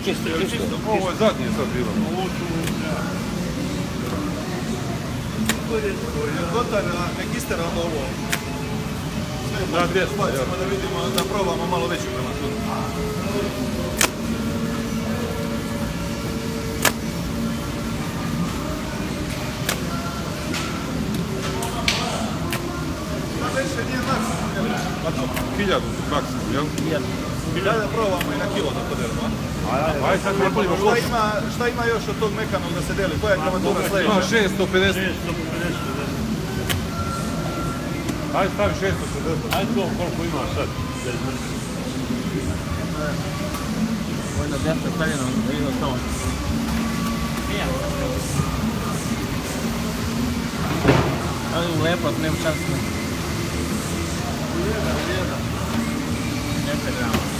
Čisto. Ovo je zadnje sad bilo. Kotar, nek isteramo ovo. Na 200, bacimo da vidimo, da probamo malo veću prema tu. Više nije maksimum. 1000 maksimum, jel? Da probamo i na kilo da podelimo. Ajde sad napunimo koš. Šta ima još od tog mekanog da se deli? Koja je gramatura sljedeća? Ima 650. Ajde stavi 660. Ajde to koliko ima sad. Ovo je na desno stavljeno, da vidimo samo. Ali lepo, nema šanse. 10 grama.